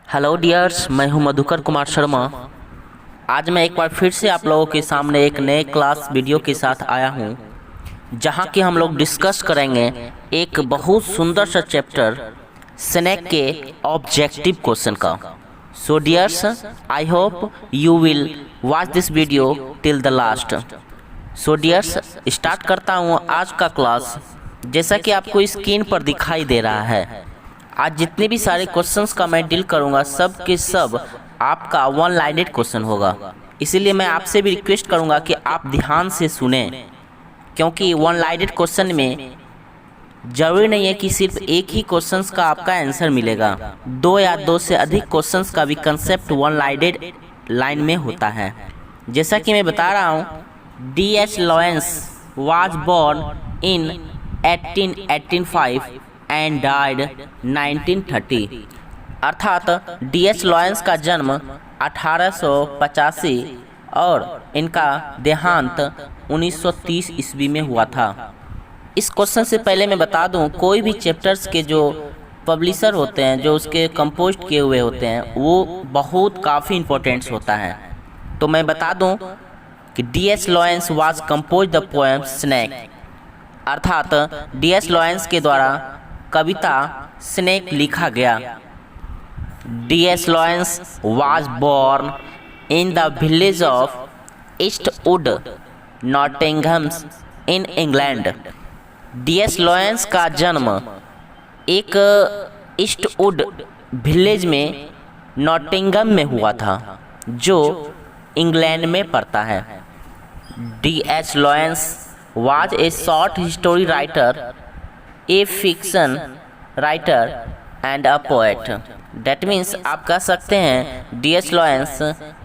Hello dears, मैं हूं मधुकर कुमार शर्मा। आज मैं एक बार फिर से आप लोगों के सामने एक नए क्लास वीडियो के साथ आया हूं, जहां कि हम लोग डिस्कस करेंगे एक बहुत सुंदर सा चैप्टर स्नेक के ऑब्जेक्टिव क्वेश्चन का। So dears, I hope you will watch this video till the last. So dears, start करता हूं आज का क्लास। जैसा कि आपको स्क्रीन पर दिखाई दे रहा है, आज जितने भी सारे क्वेश्चंस का मैं डील करूंगा सब के सब आपका वन लाइनेड क्वेश्चन होगा। इसीलिए मैं आपसे भी रिक्वेस्ट करूंगा कि आप ध्यान से सुने, क्योंकि वन लाइनेड क्वेश्चन में जरूरी नहीं है कि सिर्फ एक ही क्वेश्चंस का आपका आंसर मिलेगा। दो या दो से अधिक क्वेश्चंस का भी कंसेप्ट वन लाइनेड लाइन में होता है। जैसा कि मैं बता रहा हूँ, D.H. Lawrence was born in 1885 and died 1930। अर्थात D.H. लॉरेंस का जन्म 1885 और इनका देहांत 1930 ईस्वी में हुआ था। इस क्वेश्चन से पहले मैं बता दूं, कोई भी चैप्टर्स के जो पब्लिशर होते हैं, जो उसके कंपोज किए हुए होते हैं, वो बहुत काफ़ी इम्पोर्टेंट्स होता है। तो मैं बता दूं कि D.H. Lawrence was compose the poem snake. अर्थात D.H. लॉरेंस के द्वारा कविता स्नेक लिखा गया। D.H. Lawrence was born in the village of Eastwood, Nottinghams in England. D.H. Lawrence का जन्म एक ईस्टवुड विलेज में नॉटिंघम में हुआ था, जो इंग्लैंड में पड़ता है। D.H. Lawrence was a short story writer, A fiction writer and a poet. That means आप कह सकते हैं D.H. लॉरेंस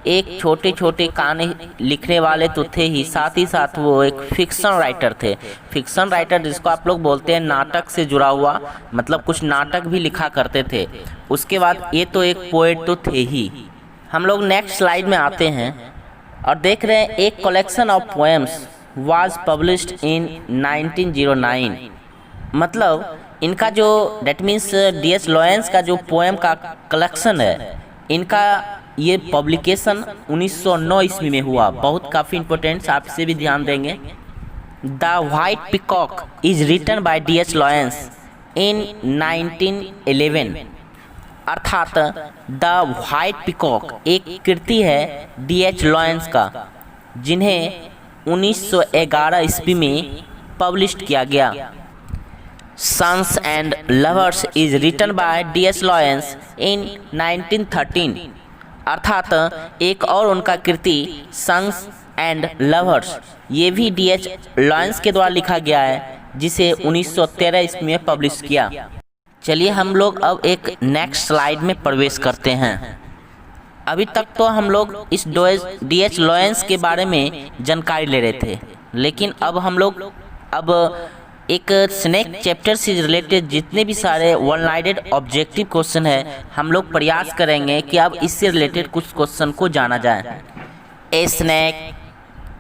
एक छोटे छोटे कहानी लिखने वाले तो थे ही, साथ ही साथ वो एक फिक्शन राइटर थे। फिक्शन राइटर जिसको आप लोग बोलते हैं नाटक से जुड़ा हुआ, मतलब कुछ नाटक भी लिखा करते थे। उसके बाद ये तो एक पोएट तो थे ही। हम लोग नेक्स्ट स्लाइड में आते हैं और देख रहे हैं एक collection of poems was published in 1909। मतलब इनका जो डेट मीन्स D.H. लॉरेंस का जो पोएम का कलेक्शन है, इनका ये पब्लिकेशन 1909 ईस्वी में हुआ। बहुत काफ़ी इंपॉर्टेंट, आप इसे भी ध्यान देंगे। The white peacock is written by D.H. Lawrence in 1911। अर्थात द वाइट पिकॉक एक कृति है D.H. लॉरेंस का, जिन्हें 1911 ईस्वी में पब्लिश किया गया। Sons and lovers is written by D.H. Lawrence in 1913। अर्थात एक और उनका कृति सन्स एंड लवर्स, ये भी D.H. लॉरेंस के द्वारा लिखा गया है, जिसे 1913 ईस्वी में पब्लिश किया। चलिए हम लोग अब एक नेक्स्ट स्लाइड में प्रवेश करते हैं। अभी तक तो हम लोग इस D.H. लॉरेंस के बारे में जानकारी ले रहे थे, लेकिन अब हम लोग एक स्नेक चैप्टर से रिलेटेड जितने भी सारे वन लाइनेड ऑब्जेक्टिव क्वेश्चन है, हम लोग प्रयास करेंगे कि अब इससे रिलेटेड कुछ क्वेश्चन को जाना जाए। A snake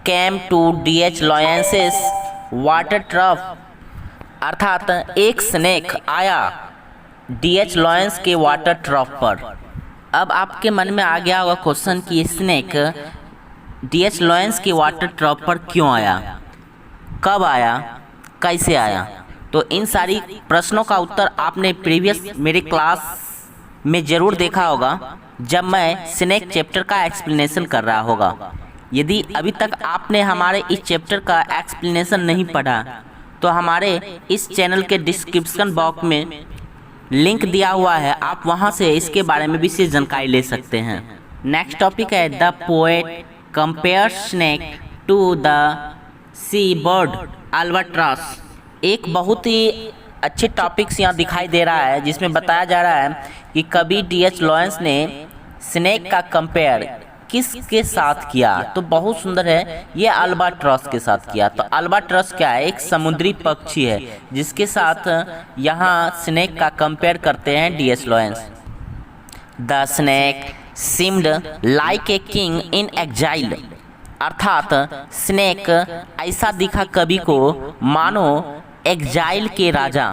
came to D.H. Lawrence's water trough. अर्थात एक स्नेक आया D.H. लॉरेंस के वाटर ट्रफ पर। अब आपके मन में आ गया होगा क्वेश्चन कि स्नेक D.H. लॉरेंस के वाटर ट्रफ पर क्यों आया, कब आया, कैसे आया। तो इन सारी प्रश्नों का उत्तर आपने प्रीवियस मेरे क्लास में ज़रूर देखा होगा, जब मैं स्नेक चैप्टर का एक्सप्लेनेशन कर रहा होगा। यदि अभी तक आपने हमारे इस चैप्टर का एक्सप्लेनेशन नहीं पढ़ा, तो हमारे इस चैनल के डिस्क्रिप्शन बॉक्स में लिंक दिया हुआ है, आप वहां से इसके बारे में भी से जानकारी ले सकते हैं। नेक्स्ट टॉपिक है the poet compare snake to the sea bird albatross. एक बहुत ही अच्छे टॉपिक्स यहाँ दिखाई दे रहा है, जिसमें बताया जा रहा है कि कवि D.H. लॉरेंस ने स्नेक का कंपेयर किसके साथ किया। तो बहुत सुंदर है, ये अल्बाट्रॉस के साथ किया। तो अल्बाट्रॉस क्या है, एक समुद्री पक्षी है, जिसके साथ यहाँ स्नेक का कंपेयर करते हैं D.H. Lawrence. The snake seemed like a king in exile. अर्थात स्नेक ऐसा दिखा कवि को मानो एग्जाइल के राजा,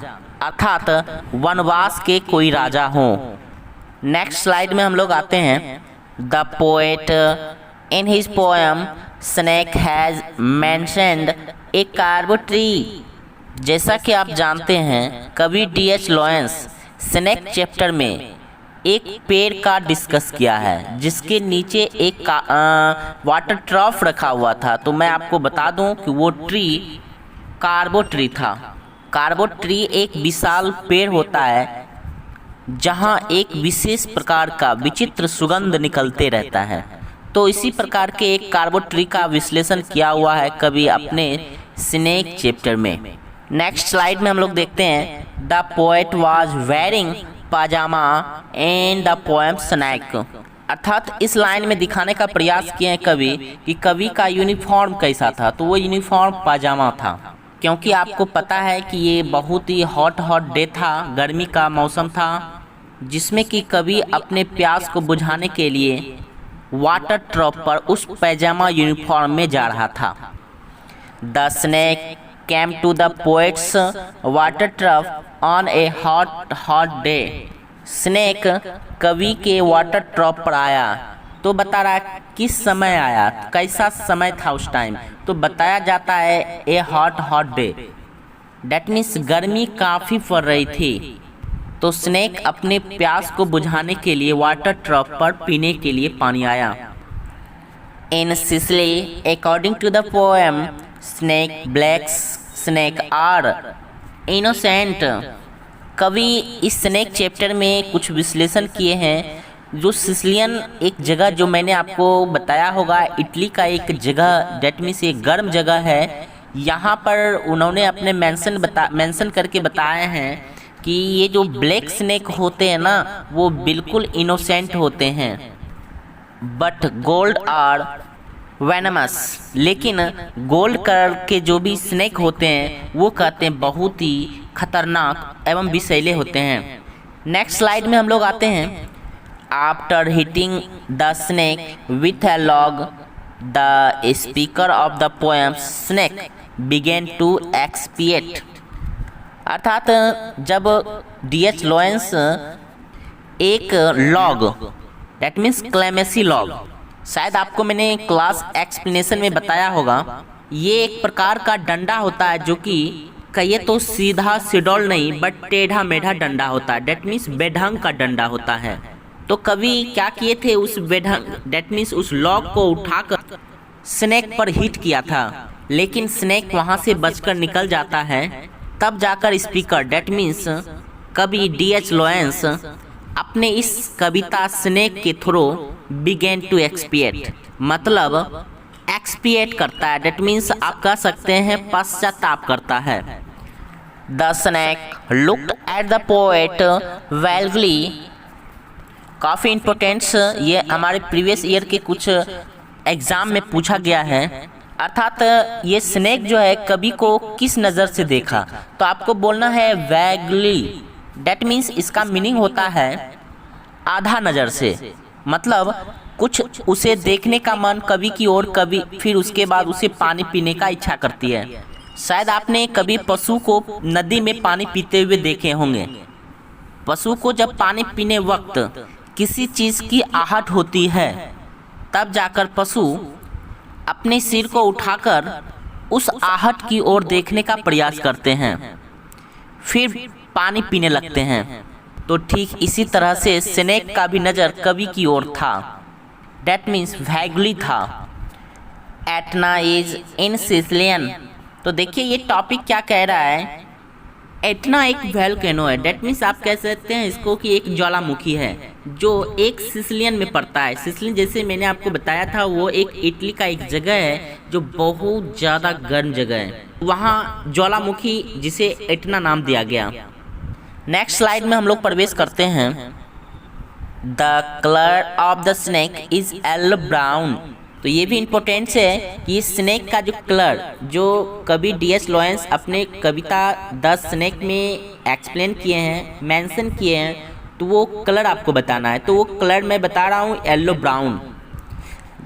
अर्थात वनवास के कोई राजा हों। नेक्स्ट स्लाइड में हम लोग आते हैं। The poet in his poem snake has mentioned A कार्बो tree. जैसा कि आप जानते हैं कवि D.H. लॉरेंस स्नेक चैप्टर में एक पेड़ का डिस्कस किया है जिसके नीचे एक वाटर ट्रफ रखा हुआ था। तो मैं आपको बता दूं कि वो ट्री कार्बो ट्री था। कार्बो ट्री एक विशाल पेड़ होता है जहां एक विशेष प्रकार का विचित्र सुगंध निकलते रहता है। तो इसी प्रकार के एक कार्बो ट्री का विश्लेषण किया हुआ है कवि अपने स्नेक चैप्टर में। नेक्स्ट स्लाइड में हम लोग देखते हैं the poet was wearing pyjama and the poem snake. अर्थात इस लाइन में दिखाने का प्रयास किए हैं कवि कि कवि का यूनिफॉर्म कैसा था। तो वो यूनिफॉर्म पाजामा था, क्योंकि आपको पता है कि ये बहुत ही हॉट डे था, गर्मी का मौसम था, जिसमें कि कवि अपने प्यास को बुझाने के लिए वाटर ट्रफ पर उस पैजामा यूनिफॉर्म में जा रहा था। The snake came to the poet's water trough on a hot day। Snake कवि के वाटर ट्रफ पर आया। तो बता रहा है किस समय आया, कैसा समय था उस टाइम। तो बताया जाता है ए हॉट डे, डेट मीन्स गर्मी काफ़ी पड़ रही थी। तो स्नेक अपने प्यास को बुझाने के लिए वाटर ट्रफ पर पीने के लिए पानी आया। In Sicily according to the poem snake blacks snake are innocent. कवि इस स्नेक चैप्टर में कुछ विश्लेषण किए हैं। जो सिसिलियन एक जगह जो मैंने आपको बताया होगा, इटली का एक जगह, डेट मीन्स एक गर्म जगह है, यहाँ पर उन्होंने अपने मेंशन करके बताए हैं कि ये जो ब्लैक स्नेक होते हैं ना वो बिल्कुल इनोसेंट होते हैं, बट गोल्ड आर वेनमस। लेकिन गोल्ड कलर के जो भी स्नेक होते हैं वो कहते हैं बहुत ही खतरनाक एवं विषैले होते हैं। नेक्स्ट स्लाइड में हम लोग आते हैं। After hitting the snake with a log the speaker of the poem snake began to expiate. अर्थात जब D.H. लॉरेंस एक log, that means clumsy log, शायद आपको मैंने क्लास एक्सप्लेनेशन में बताया होगा, ये एक प्रकार का डंडा होता है जो कि कहिए तो सीधा सिडोल नहीं बट टेढ़ा मेढ़ा डंडा होता है, डेट मीन्स बेढंग का डंडा होता है। तो कवि क्या किए थे, उस बेढंग डेट मीन्स उस लॉग को उठाकर स्नेक पर हिट किया था, लेकिन स्नेक वहां से बचकर निकल जाता है। तब जाकर स्पीकर डेट मीन्स कवि D.H. लॉरेंस अपने इस कविता स्नेक के थ्रू बिगेन टू एक्सपिएट, मतलब एक्सपिएट करता है, डेट मीन्स आप कह सकते हैं पश्चाताप करता है। The snake looked at the poet वैल्वली। काफ़ी इम्पोर्टेंट्स, ये हमारे प्रीवियस ईयर के कुछ एग्जाम में पूछा गया है। अर्थात ये स्नेक जो है कवि को किस नज़र से देखा, तो आपको बोलना है वैगली, डेट मीन्स इसका मीनिंग होता है आधा नज़र से, मतलब कुछ उसे देखने का मन कवि की ओर, कवि फिर उसके बाद उसे पानी पीने का इच्छा करती है। शायद आपने कभी पशु को नदी में पानी पीते हुए देखे होंगे। पशु को जब पानी पीने वक्त किसी चीज़ की आहट होती है तब जाकर पशु अपने सिर को उठाकर उस आहट की ओर देखने का प्रयास करते हैं, फिर पानी पीने लगते हैं। तो ठीक इसी तरह से स्नेक का भी नज़र कवि की ओर था, डेट मीन्स वैगली था। Etna is in Sicilian. तो देखिए ये टॉपिक क्या कह रहा है, एटना एक वोल्केनो है, डेट मीन्स आप कह सकते हैं इसको कि एक ज्वालामुखी है जो एक सिसिलियन में पड़ता है। सिसिलियन जैसे मैंने आपको बताया था वो एक इटली का एक जगह है जो बहुत ज़्यादा गर्म जगह है, वहाँ ज्वालामुखी जिसे एटना नाम दिया गया। नेक्स्ट स्लाइड में हम लोग प्रवेश करते हैं। The colour of the snake is yellow brown. तो ये भी इम्पोर्टेंट है कि स्नेक का जो कलर जो कवि D.H. लॉरेंस अपने कविता द स्नेक में एक्सप्लेन किए हैं, मेंशन किए हैं, तो वो कलर आपको बताना है। तो वो कलर मैं बता रहा हूँ yellow brown.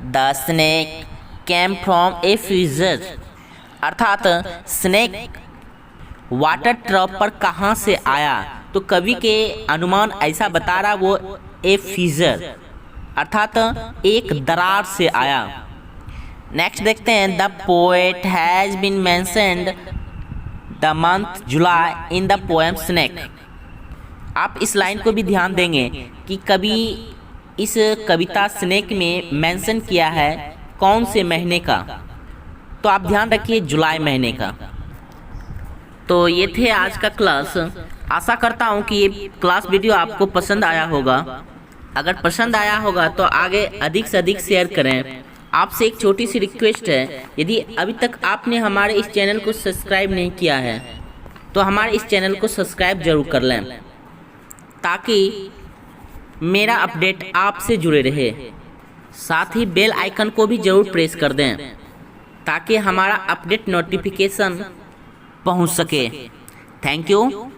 The snake came from a fissure. अर्थात स्नेक वाटर ट्रफ पर कहाँ से आया, तो कवि के अनुमान ऐसा बता रहा वो ए फीजर, अर्थात एक दरार से आया। नेक्स्ट देखते हैं, the poet has been mentioned the month July in the poem snake. आप इस लाइन को भी ध्यान देंगे कि कभी इस कविता स्नेक में मेंशन किया है कौन से महीने का, तो आप ध्यान रखिए जुलाई महीने का। तो ये थे आज का क्लास। आशा करता हूँ कि ये क्लास वीडियो आपको पसंद आया होगा। अगर पसंद आया होगा तो आगे अधिक से अधिक शेयर करें। आपसे एक छोटी सी रिक्वेस्ट है, यदि अभी तक आपने हमारे इस चैनल को सब्सक्राइब नहीं किया है तो हमारे इस चैनल को सब्सक्राइब जरूर कर लें, ताकि मेरा अपडेट आपसे जुड़े रहे। साथ ही बेल आइकन को भी जरूर प्रेस कर दें, ताकि हमारा अपडेट नोटिफिकेशन पहुंच सके। Thank you.